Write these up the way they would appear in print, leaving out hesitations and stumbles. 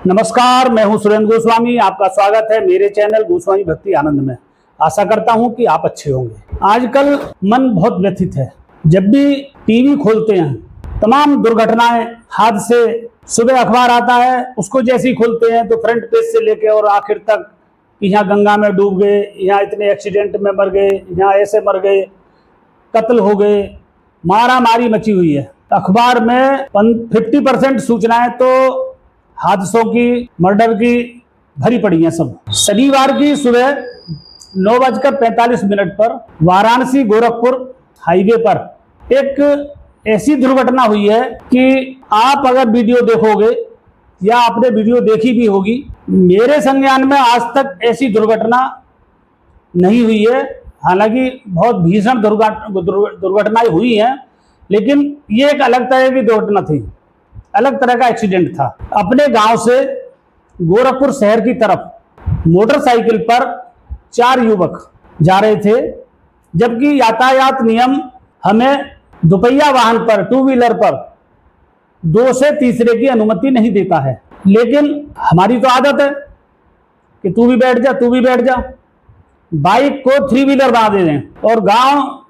नमस्कार, मैं हूं सुरेंद्र गोस्वामी। आपका स्वागत है मेरे चैनल गोस्वामी भक्ति आनंद में। आशा करता हूं कि आप अच्छे होंगे। आजकल मन बहुत व्यथित है। जब भी टीवी खोलते हैं तमाम दुर्घटनाएं, हादसे, सुबह अखबार आता है उसको जैसे ही खोलते हैं तो फ्रंट पेज से लेके और आखिर तक, यहाँ गंगा में डूब गए, यहाँ इतने एक्सीडेंट में मर गए, यहाँ ऐसे मर गए, कत्ल हो गए, मारा मारी मची हुई है। अखबार में 50% सूचनाएं तो हादसों की, मर्डर की भरी पड़ी हैं। सब शनिवार की सुबह 9:45 पर वाराणसी गोरखपुर हाईवे पर एक ऐसी दुर्घटना हुई है कि आप अगर वीडियो देखोगे या आपने वीडियो देखी भी होगी, मेरे संज्ञान में आज तक ऐसी दुर्घटना नहीं हुई है। हालांकि बहुत भीषण दुर्घटनाएं हुई हैं, लेकिन ये एक अलग तरह की दुर्घटना थी, अलग तरह का एक्सीडेंट था। अपने गांव से गोरखपुर शहर की तरफ मोटरसाइकिल पर 4 युवक जा रहे थे, जबकि यातायात नियम हमें दुपहिया वाहन पर, 2 व्हीलर पर 2 से तीसरे की अनुमति नहीं देता है। लेकिन हमारी तो आदत है कि तू भी बैठ जा, तू भी बैठ जा। बाइक को 3 व्हीलर बना दे दें, और गांव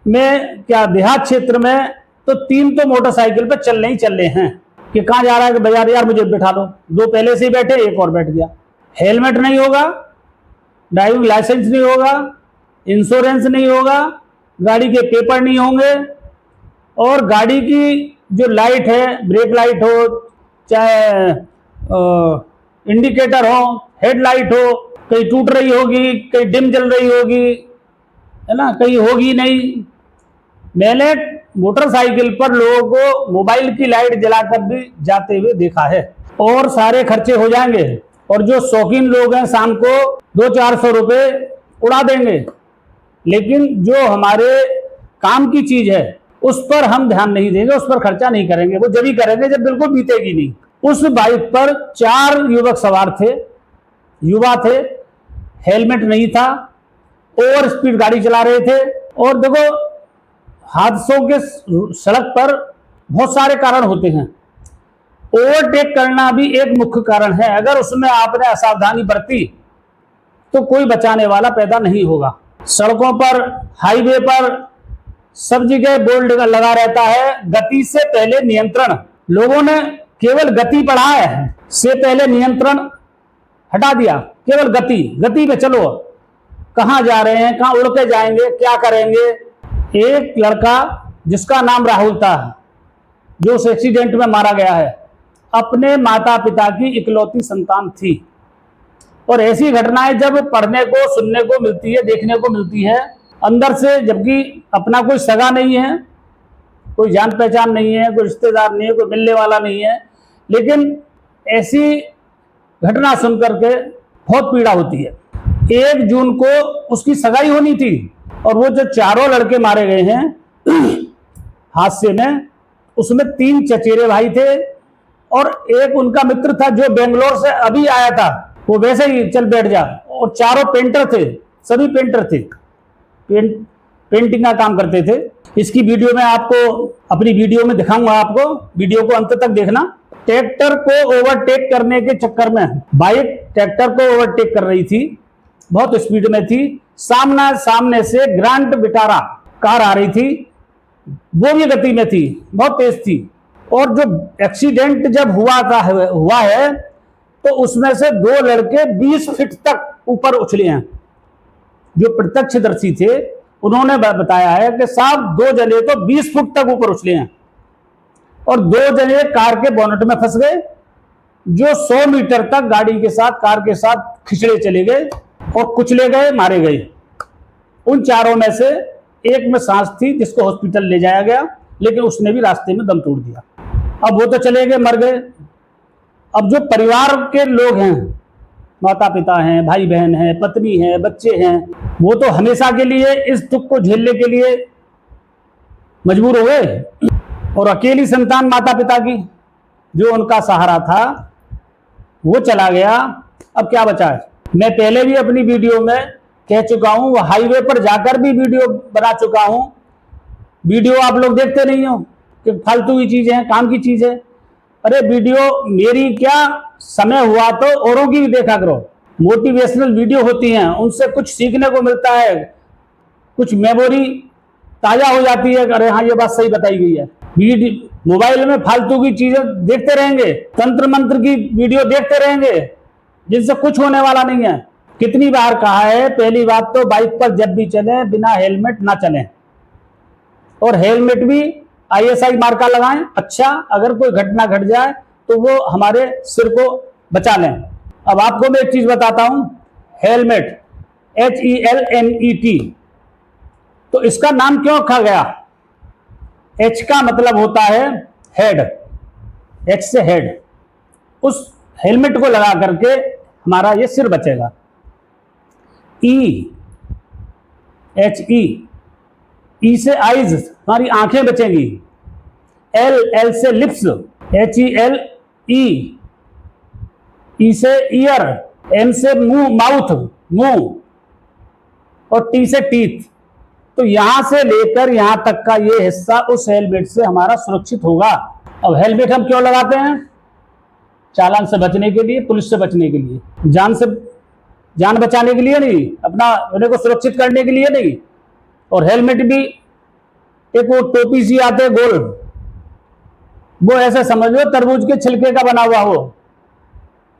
में क्या देहात क्षेत्र में तो 3 तो मोटरसाइकिल पर चलने ही चल रहे हैं कि कहाँ जा रहा है कि बाजार, यार मुझे बिठा दो। 2 पहले से ही बैठे, एक और बैठ गया। हेलमेट नहीं होगा, ड्राइविंग लाइसेंस नहीं होगा, इंश्योरेंस नहीं होगा, गाड़ी के पेपर नहीं होंगे, और गाड़ी की जो लाइट है, ब्रेक लाइट हो चाहे इंडिकेटर हो, हेडलाइट हो, कहीं टूट रही होगी, कहीं डिम जल रही होगी, है ना, कहीं होगी नहीं। मैंने मोटरसाइकिल पर लोगों को मोबाइल की लाइट जलाकर भी जाते हुए देखा है। और सारे खर्चे हो जाएंगे, और जो शौकीन लोग हैं शाम को 200-400 रुपए उड़ा देंगे, लेकिन जो हमारे काम की चीज है उस पर हम ध्यान नहीं देंगे, उस पर खर्चा नहीं करेंगे। वो जब ही करेंगे जब बिल्कुल बीतेगी नहीं। उस बाइक पर 4 युवक सवार थे, युवा थे, हेलमेट नहीं था, ओवर स्पीड गाड़ी चला रहे थे। और देखो, हादसों के सड़क पर बहुत सारे कारण होते हैं, ओवरटेक करना भी एक मुख्य कारण है। अगर उसमें आपने असावधानी बरती तो कोई बचाने वाला पैदा नहीं होगा। सड़कों पर, हाईवे पर सब जगह बोर्ड लगा रहता है, गति से पहले नियंत्रण। लोगों ने केवल गति बढ़ाया है, से पहले नियंत्रण हटा दिया। केवल गति में चलो, कहाँ जा रहे हैं, कहाँ उड़ के जाएंगे, क्या करेंगे। एक लड़का जिसका नाम राहुल था, जो उस एक्सीडेंट में मारा गया है, अपने माता पिता की इकलौती संतान थी। और ऐसी घटनाएं जब पढ़ने को, सुनने को मिलती है, देखने को मिलती है अंदर से, जबकि अपना कोई सगा नहीं है, कोई जान पहचान नहीं है, कोई रिश्तेदार नहीं है, कोई मिलने वाला नहीं है, लेकिन ऐसी घटना सुनकर के बहुत पीड़ा होती है। 1 जून को उसकी सगाई होनी थी, और वो जो 4 लड़के मारे गए हैं हादसे में, उसमें 3 चचेरे भाई थे, और एक उनका मित्र था जो बेंगलोर से अभी आया था, वो वैसे ही चल बैठ जा। और 4 पेंटर थे, सभी पेंटर थे, पेंटिंग का काम करते थे। इसकी वीडियो में आपको, अपनी वीडियो में दिखाऊंगा आपको, वीडियो को अंत तक देखना। ट्रैक्टर को ओवरटेक करने के चक्कर में बाइक ट्रैक्टर को ओवरटेक कर रही थी, बहुत स्पीड में थी। सामने से ग्रैंड विटारा कार आ रही थी, वो भी गति में थी, बहुत तेज थी। और जो एक्सीडेंट जब हुआ है तो उसमें से 2 लड़के 20 फीट तक ऊपर उछले हैं। जो प्रत्यक्षदर्शी थे उन्होंने बताया है कि साहब 2 जने तो 20 फुट तक ऊपर उछले हैं, और 2 जने कार के बोनट में फंस गए, जो 100 मीटर तक गाड़ी के साथ, कार के साथ खिंचड़े चले गए और कुचले गए, मारे गए। उन 4 में से एक में सांस थी, जिसको हॉस्पिटल ले जाया गया, लेकिन उसने भी रास्ते में दम तोड़ दिया। अब वो तो चले गए, मर गए। अब जो परिवार के लोग हैं, माता पिता हैं, भाई बहन हैं, पत्नी हैं, बच्चे हैं, वो तो हमेशा के लिए इस दुख को झेलने के लिए मजबूर हो गए। और अकेली संतान माता पिता की, जो उनका सहारा था, वो चला गया। अब क्या बचा है? मैं पहले भी अपनी वीडियो में कह चुका हूं, हाईवे पर जाकर भी वीडियो बना चुका हूं। वीडियो आप लोग देखते नहीं हो कि फालतू की चीज है, काम की चीज है। अरे वीडियो मेरी क्या, समय हुआ तो औरों की भी देखा करो। मोटिवेशनल वीडियो होती हैं, उनसे कुछ सीखने को मिलता है, कुछ मेमोरी ताजा हो जाती है, अरे हाँ ये बात सही बताई गई है। मोबाइल में फालतू की चीजें देखते रहेंगे, तंत्र मंत्र की वीडियो देखते रहेंगे, जिनसे कुछ होने वाला नहीं है। कितनी बार कहा है, पहली बात तो बाइक पर जब भी चलें बिना हेलमेट ना चलें, और हेलमेट भी ISI मार्का लगाएं। अच्छा, अगर कोई घटना घट जाए तो वो हमारे सिर को बचा लें। अब आपको मैं एक चीज बताता हूं, हेलमेट HELMET, तो इसका नाम क्यों रखा गया? H का मतलब होता है हेड, H से हेड। उस हेलमेट को लगा करके हमारा ये सिर बचेगा। E से आईज, हमारी आंखें बचेंगी। L से लिप्स, HELE। E से ईयर, M से मुंह, माउथ, मुंह, और T से टीथ। तो यहां से लेकर यहां तक का ये हिस्सा उस हेलमेट से हमारा सुरक्षित होगा। अब हेलमेट हम क्यों लगाते हैं? चालान से बचने के लिए, पुलिस से बचने के लिए, जान बचाने के लिए नहीं, अपना अपने को सुरक्षित करने के लिए नहीं। और हेलमेट भी एक वो टोपी सी आते गोल, वो ऐसे समझ लो तरबूज के छिलके का बना हुआ हो,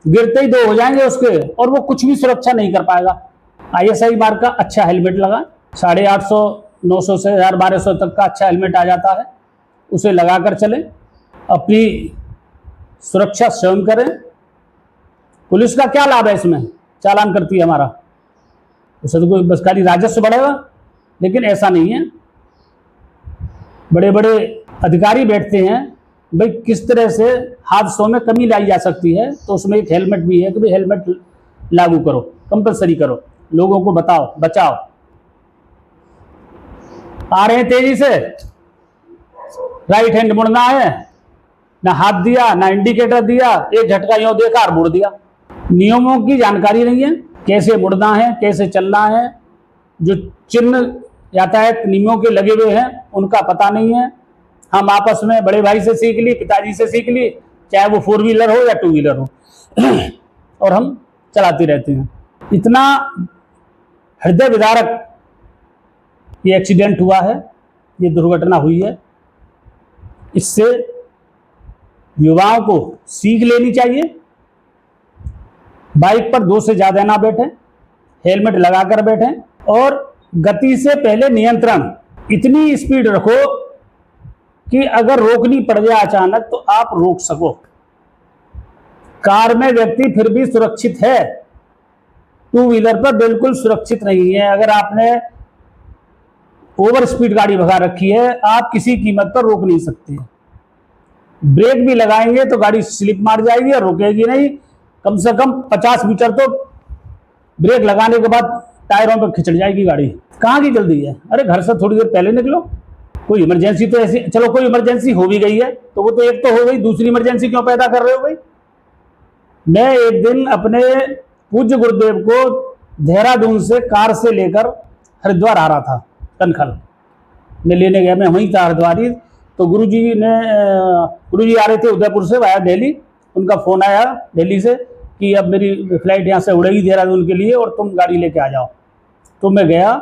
गिरते ही दो हो जाएंगे उसके, और वो कुछ भी सुरक्षा नहीं कर पाएगा। ISI मार्क का अच्छा हेलमेट लगाएं, 850, 900 से 1200 तक का अच्छा हेलमेट आ जाता है, उसे लगाकर चलें, अपनी सुरक्षा स्वयं करें। पुलिस का क्या लाभ है इसमें? चालान करती है हमारा, उससे तो कोई बस खाली राजस्व बढ़ेगा, लेकिन ऐसा नहीं है। बड़े बड़े अधिकारी बैठते हैं, भाई किस तरह से हादसों में कमी लाई जा सकती है, तो उसमें एक हेलमेट भी है कि भाई हेलमेट लागू करो, कंपलसरी करो, लोगों को बताओ, बचाओ। आ रहे हैं तेजी से, राइट हैंड मुड़ना है, ना हाथ दिया ना इंडिकेटर दिया, एक झटका यूं देखा और मुड़ दिया। नियमों की जानकारी नहीं है, कैसे मुड़ना है, कैसे चलना है, जो चिन्ह यातायात नियमों के लगे हुए हैं उनका पता नहीं है। हम आपस में बड़े भाई से सीख ली, पिताजी से सीख ली, चाहे वो 4 व्हीलर हो या 2 व्हीलर हो, और हम चलाते रहते हैं। इतना हृदय विदारक ये एक्सीडेंट हुआ है, ये दुर्घटना हुई है। इससे युवाओं को सीख लेनी चाहिए, बाइक पर 2 से ज्यादा ना बैठें, हेलमेट लगाकर बैठें, और गति से पहले नियंत्रण, इतनी स्पीड रखो कि अगर रोकनी पड़ जाए अचानक तो आप रोक सको। कार में व्यक्ति फिर भी सुरक्षित है, 2 व्हीलर पर बिल्कुल सुरक्षित नहीं है। अगर आपने ओवर स्पीड गाड़ी भगा रखी है, आप किसी कीमत पर रोक नहीं सकते। ब्रेक भी लगाएंगे तो गाड़ी स्लिप मार जाएगी और रुकेगी नहीं, कम से कम 50 मीटर तो ब्रेक लगाने के बाद टायरों पर खिंचड़ जाएगी गाड़ी। कहाँ की जल्दी है? अरे घर से थोड़ी देर पहले निकलो, कोई इमरजेंसी तो ऐसी, चलो कोई इमरजेंसी हो भी गई है तो वो तो एक तो हो गई, दूसरी इमरजेंसी क्यों पैदा कर रहे हो भाई? मैं एक दिन अपने पूज्य गुरुदेव को देहरादून से कार से लेकर हरिद्वार आ रहा था, कनखल में लेने गया, मैं वहीं था हरिद्वार। तो गुरुजी आ रहे थे उदयपुर से वाया दिल्ली, उनका फोन आया दिल्ली से कि अब मेरी फ्लाइट यहाँ से उड़ेगी देहरादून के लिए और तुम गाड़ी लेके आ जाओ। तो मैं गया,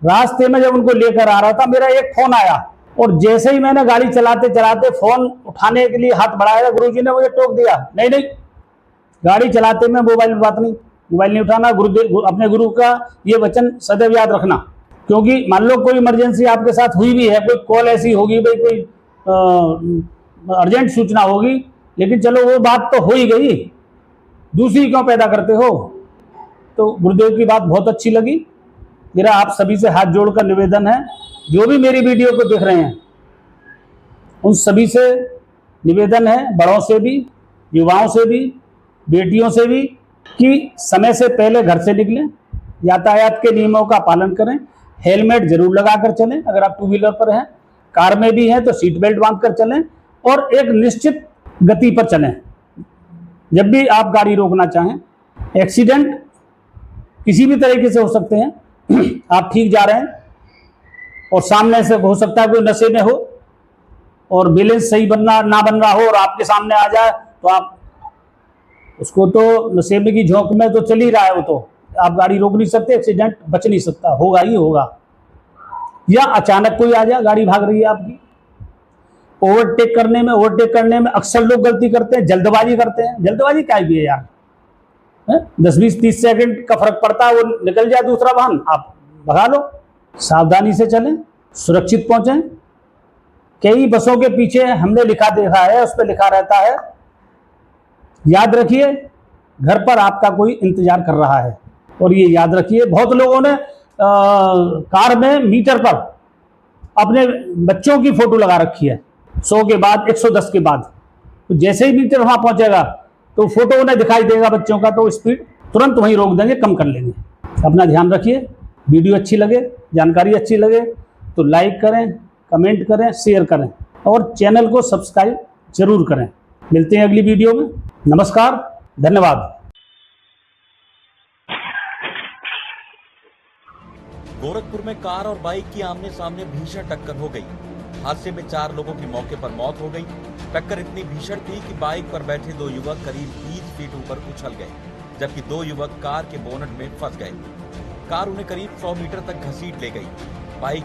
रास्ते में जब उनको लेकर आ रहा था मेरा एक फोन आया, और जैसे ही मैंने गाड़ी चलाते चलाते फोन उठाने के लिए हाथ बढ़ाया, गुरुजी ने मुझे टोक दिया, नहीं नहीं, गाड़ी चलाते में मोबाइल में बात नहीं, मोबाइल नहीं उठाना। गुरुदेव, अपने गुरु का ये वचन सदैव याद रखना, क्योंकि मान लो कोई इमरजेंसी आपके साथ हुई भी है, कोई कॉल ऐसी होगी भाई, कोई अर्जेंट सूचना होगी, लेकिन चलो वो बात तो हो ही गई, दूसरी क्यों पैदा करते हो? तो गुरुदेव की बात बहुत अच्छी लगी। मेरा आप सभी से हाथ जोड़कर निवेदन है, जो भी मेरी वीडियो को देख रहे हैं उन सभी से निवेदन है, बड़ों से भी, युवाओं से भी, बेटियों से भी, कि समय से पहले घर से निकलें, यातायात के नियमों का पालन करें, हेलमेट जरूर लगाकर चलें। अगर आप 2 व्हीलर पर हैं, कार में भी हैं तो सीट बेल्ट बांधकर चलें, और एक निश्चित गति पर चलें जब भी आप गाड़ी रोकना चाहें। एक्सीडेंट किसी भी तरीके से हो सकते हैं, आप ठीक जा रहे हैं और सामने से हो सकता है कोई नशे में हो और बैलेंस सही ना बन रहा हो और आपके सामने आ जाए तो आप उसको तो नशेबे की झोंक में तो चल ही रहा है, वो तो आप गाड़ी रोक नहीं सकते, एक्सीडेंट बच नहीं सकता, होगा ही होगा। या अचानक कोई आ जाए, गाड़ी भाग रही है आपकी, ओवरटेक करने में अक्सर लोग गलती करते हैं, जल्दबाजी करते हैं। जल्दबाजी क्या भी है यार, 10-20-30 सेकंड का फर्क पड़ता है, वो निकल जाए दूसरा वाहन, आप भगा लो। सावधानी से चलें, सुरक्षित पहुंचें। कई बसों के पीछे हमने लिखा देखा है, उस पर लिखा रहता है, याद रखिए घर पर आपका कोई इंतजार कर रहा है। और ये याद रखिए, बहुत लोगों ने कार में मीटर पर अपने बच्चों की फोटो लगा रखी है, 100 के बाद, 110 के बाद। तो जैसे ही मीटर वहां पहुंचेगा तो फोटो उन्हें दिखाई देगा बच्चों का, तो स्पीड तुरंत वहीं रोक देंगे, कम कर लेंगे। अपना ध्यान रखिए। वीडियो अच्छी लगे, जानकारी अच्छी लगे तो लाइक करें, कमेंट करें, शेयर करें और चैनल को सब्सक्राइब जरूर करें। मिलते हैं अगली वीडियो में। नमस्कार, धन्यवाद। गोरखपुर में कार और बाइक की आमने सामने भीषण टक्कर हो गई। हादसे में 4 लोगों की मौके पर मौत हो गई। टक्कर इतनी भीषण थी कि बाइक पर बैठे 2 युवक करीब 20 फीट ऊपर उछल गए, जबकि 2 युवक कार के बोनट में फंस गए। कार उन्हें करीब 100 मीटर तक घसीट ले गई। बाइक